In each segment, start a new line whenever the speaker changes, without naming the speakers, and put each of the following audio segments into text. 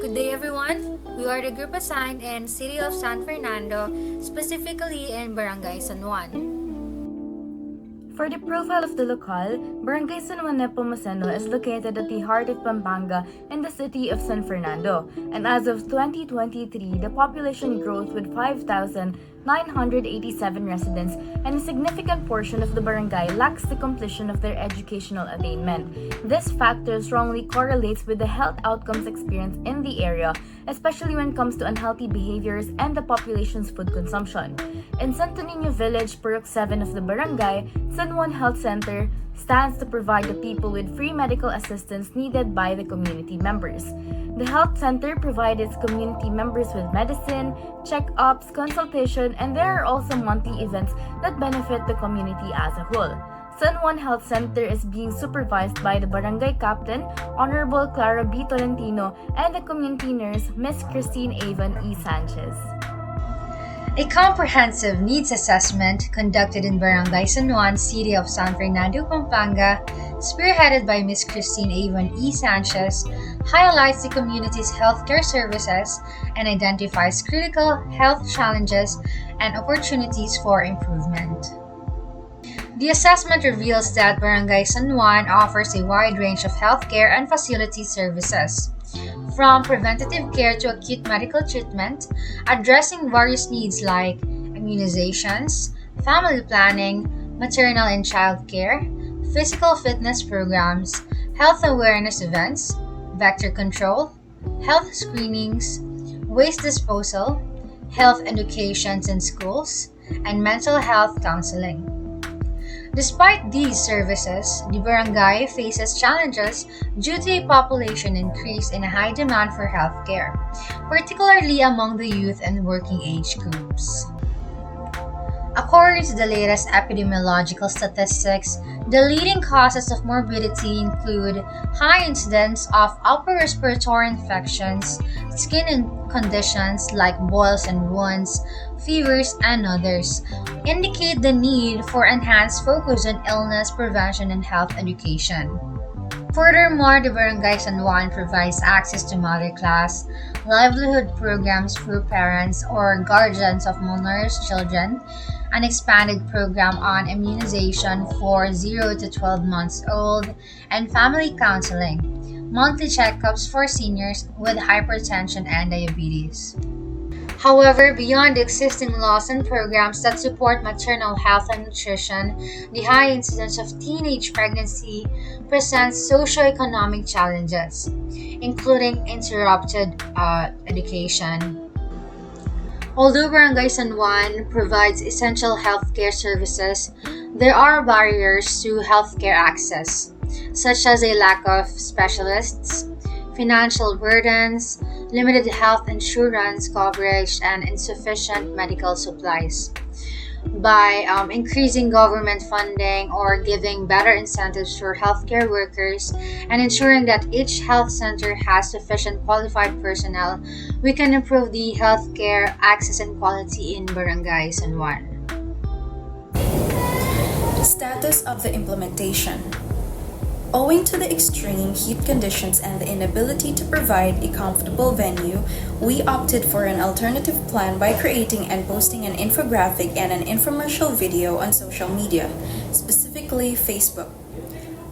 Good day everyone. We are the group assigned in City of San Fernando, specifically in Barangay San Juan.
For the profile of the locale, Barangay San Juan Nepomuceno is located at the heart of Pampanga in the city of San Fernando, and as of 2023, the population growth with 5,987 residents, and a significant portion of the barangay lacks the completion of their educational attainment. This factor strongly correlates with the health outcomes experienced in the area, especially when it comes to unhealthy behaviors and the population's food consumption. In Santo Niño Village, Purok 7 of the barangay, San Juan Health Center stands to provide the people with free medical assistance needed by the community members. The health center provides its community members with medicine, check-ups, consultation, and there are also monthly events that benefit the community as a whole. San Juan Health Center is being supervised by the barangay captain, Honorable Clara B. Tolentino, and the community nurse, Miss Christine Avon E. Sanchez.
A comprehensive needs assessment conducted in Barangay San Juan, City of San Fernando, Pampanga, spearheaded by Ms. Christine Avon E. Sanchez, highlights the community's healthcare services and identifies critical health challenges and opportunities for improvement. The assessment reveals that Barangay San Juan offers a wide range of healthcare and facility services, from preventative care to acute medical treatment, addressing various needs like immunizations, family planning, maternal and child care, physical fitness programs, health awareness events, vector control, health screenings, waste disposal, health educations in schools, and mental health counseling. Despite these services, the barangay faces challenges due to a population increase and a high demand for healthcare, particularly among the youth and working age groups. According to the latest epidemiological statistics, the leading causes of morbidity include high incidence of upper respiratory infections, skin conditions like boils and wounds, fevers, and others, indicate the need for enhanced focus on illness prevention and health education. Furthermore, the Barangay San Juan provides access to mother class, livelihood programs for parents or guardians of malnourished children, an expanded program on immunization for 0 to 12 months old, and family counseling, monthly checkups for seniors with hypertension and diabetes. However, beyond the existing laws and programs that support maternal health and nutrition, the high incidence of teenage pregnancy presents socioeconomic challenges, including interrupted education. Although Barangay San Juan provides essential healthcare services, there are barriers to healthcare access, such as a lack of specialists, financial burdens, limited health insurance coverage, and insufficient medical supplies. By increasing government funding or giving better incentives for healthcare workers and ensuring that each health center has sufficient qualified personnel, we can improve the healthcare access and quality in Barangay San Juan.
Status of the implementation. Owing to the extreme heat conditions and the inability to provide a comfortable venue, we opted for an alternative plan by creating and posting an infographic and an infomercial video on social media, specifically Facebook.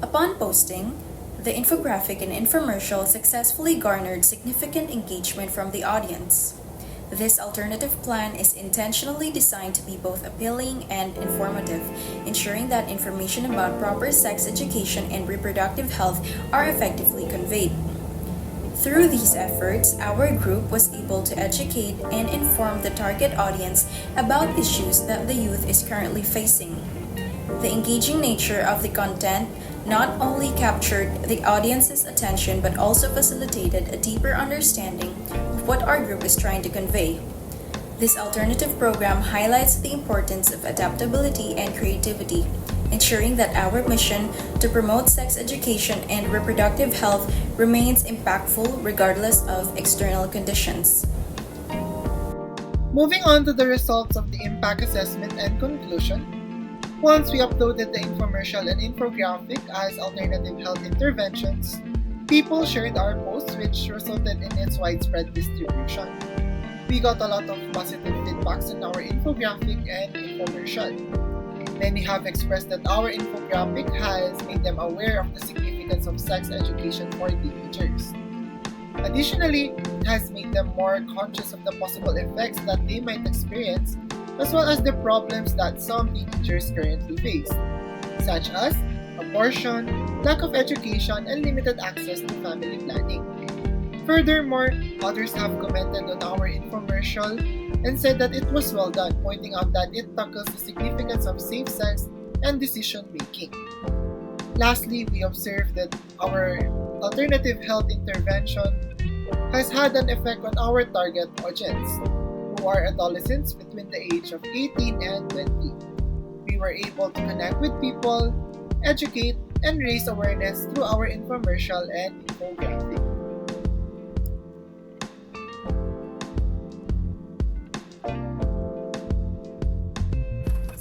Upon posting, the infographic and infomercial successfully garnered significant engagement from the audience. This alternative plan is intentionally designed to be both appealing and informative, ensuring that information about proper sex education and reproductive health are effectively conveyed. Through these efforts, our group was able to educate and inform the target audience about issues that the youth is currently facing. The engaging nature of the content not only captured the audience's attention but also facilitated a deeper understanding of what our group is trying to convey. This alternative program highlights the importance of adaptability and creativity, ensuring that our mission to promote sex education and reproductive health remains impactful regardless of external conditions.
Moving on to the results of the impact assessment and conclusion. Once we uploaded the infomercial and infographic as alternative health interventions, People shared our post, which resulted in its widespread distribution. We got a lot of positive feedbacks on our infographic and infomercial. Many have expressed that our infographic has made them aware of the significance of sex education for teenagers. Additionally, it has made them more conscious of the possible effects that they might experience, as well as the problems that some teenagers currently face, such as abortion, lack of education, and limited access to family planning. Furthermore, others have commented on our infomercial and said that it was well done, pointing out that it tackles the significance of safe sex and decision making. Lastly, we observed that our alternative health intervention has had an effect on our target audience, who are adolescents between the age of 18 and 20. We were able to connect with people, educate, and raise awareness through our infomercial and infographic.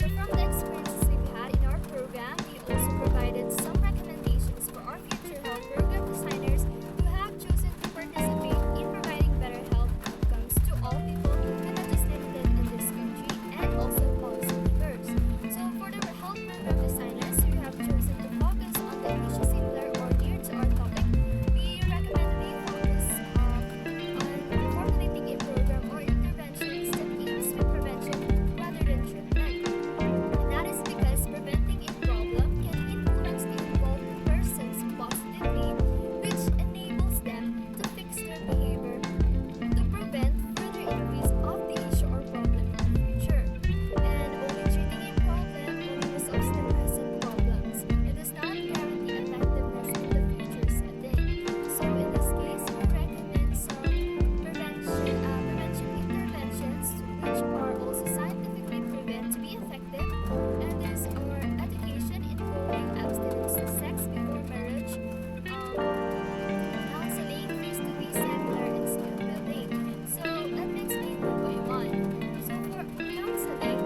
So from the experiences we've had in our program, we also provided some recommendations for our future health program designers who have chosen to participate in providing better health outcomes to all people and not just limited in this country and also policymakers. So for the health program designers who have chosen to focus on the issue similar or near to our topic, we recommend we focus on formulating a program or interventions that aims with prevention rather than treatment. And that is because preventing a problem can influence the involved persons positively, which enables them to fix their behavior to prevent further increase of the issue or problem in the future. And only treating a problem only resolves the present problems. It does not guarantee effectiveness in the future setting. So in this case, we recommend some prevention interventions which are also scientifically proven to be effective. And there's our education involving abstinence to sex before marriage, counseling, face-to-face seminar, and skill building. So let me explain one by one. So for counseling,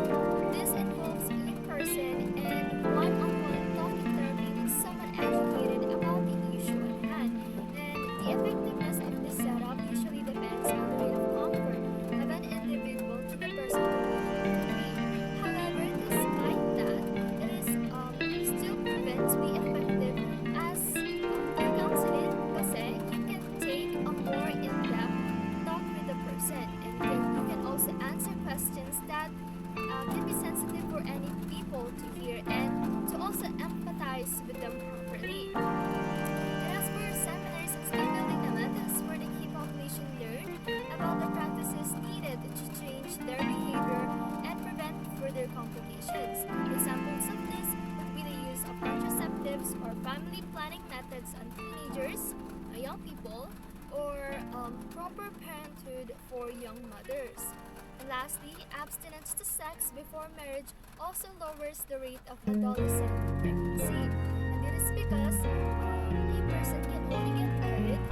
this involves in-person and one-on-one talking therapy with someone educated about the issue at hand. And the effectiveness of this setup usually depends on the rate of comfort of an individual to the person who will be. However, despite that, it is still proven to be effective as for counseling kasi you can take a more in-depth talk with the person and then you can also answer questions that can be sensitive for any people to hear and to also empathize with them properly. And as for seminars and skill building naman, this is where the key population learn about the practices needed to change their behavior and prevent further complications. Examples of this would be the use of contraceptives or family planning methods on teenagers, young people, or proper parenthood for young mothers. And lastly, abstinence to sex before marriage also lowers the rate of adolescent pregnancy. And it is because a person can only get married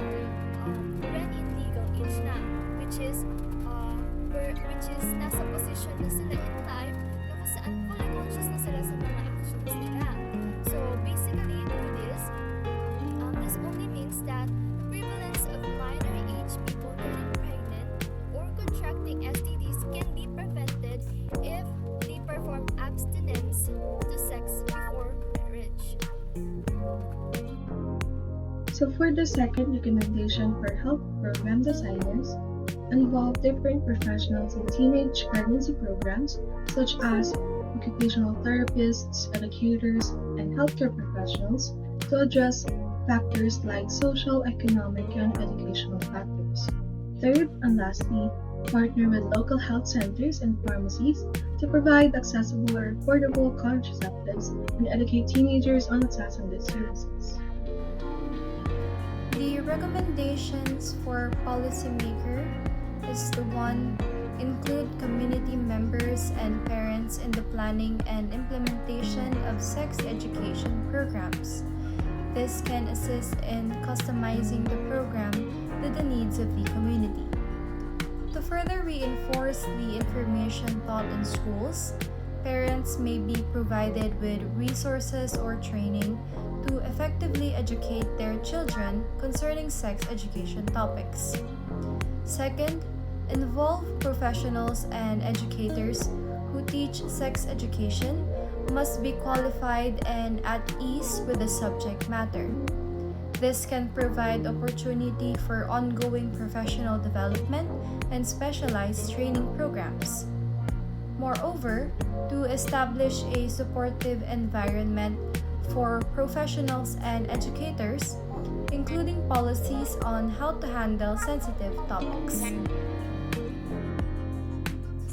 when in legal age na, which is nasa posisyon na sila in life na kung saan fully conscious na sila sa mga actions nila. So basically, through this only means that the prevalence of minor age people getting pregnant or contracting STDs can be prevented if they perform abstinence to sex before marriage.
So for the second recommendation for health program designers, involve different professionals in teenage pregnancy programs such as occupational therapists, educators, and healthcare professionals to address factors like social, economic, and educational factors. Third and lastly, partner with local health centers and pharmacies to provide accessible or affordable contraceptives and educate teenagers on access on these services.
The recommendations for policymaker is the one include community members and parents in the planning and implementation of sex education programs. This can assist in customizing the program to the needs of the community. To further reinforce the information taught in schools, parents may be provided with resources or training to effectively educate their children concerning sex education topics. Second, involve professionals and educators who teach sex education must be qualified and at ease with the subject matter. This can provide opportunity for ongoing professional development and specialized training programs. Moreover, to establish a supportive environment for professionals and educators, including policies on how to handle sensitive topics.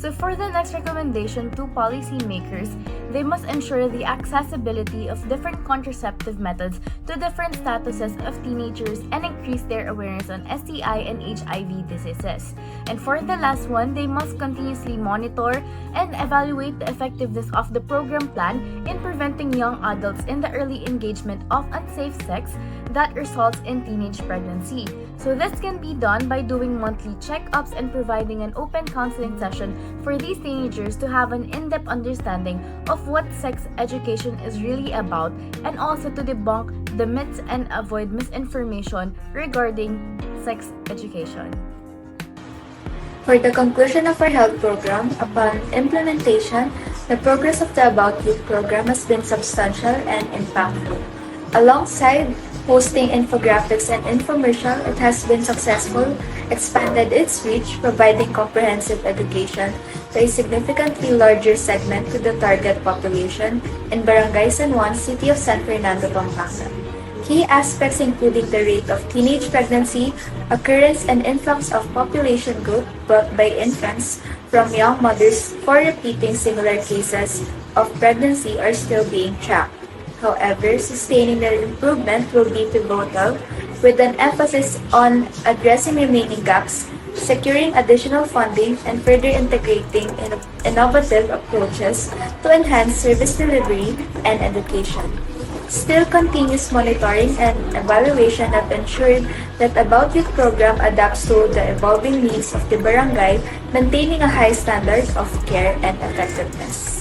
So for the next recommendation to policymakers, they must ensure the accessibility of different contraceptive methods to different statuses of teenagers and increase their awareness on STI and HIV diseases. And for the last one, they must continuously monitor and evaluate the effectiveness of the program plan in preventing young adults in the early engagement of unsafe sex that results in teenage pregnancy. So this can be done by doing monthly checkups and providing an open counseling session for these teenagers to have an in-depth understanding of what sex education is really about, and also to debunk the myths and avoid misinformation regarding sex education.
For the conclusion of our health program, upon implementation, the progress of the About Youth program has been substantial and impactful. Alongside hosting infographics and infomercial, it has been successful, expanded its reach, providing comprehensive education to a significantly larger segment to the target population in Barangay San Juan, City of San Fernando, Pampanga. Key aspects including the rate of teenage pregnancy, occurrence and influx of population growth brought by infants from young mothers for repeating similar cases of pregnancy are still being tracked. However, sustaining the improvement will be pivotal, with an emphasis on addressing remaining gaps, securing additional funding, and further integrating innovative approaches to enhance service delivery and education. Still, continuous monitoring and evaluation have ensured that About Youth program adapts to the evolving needs of the barangay, maintaining a high standard of care and effectiveness.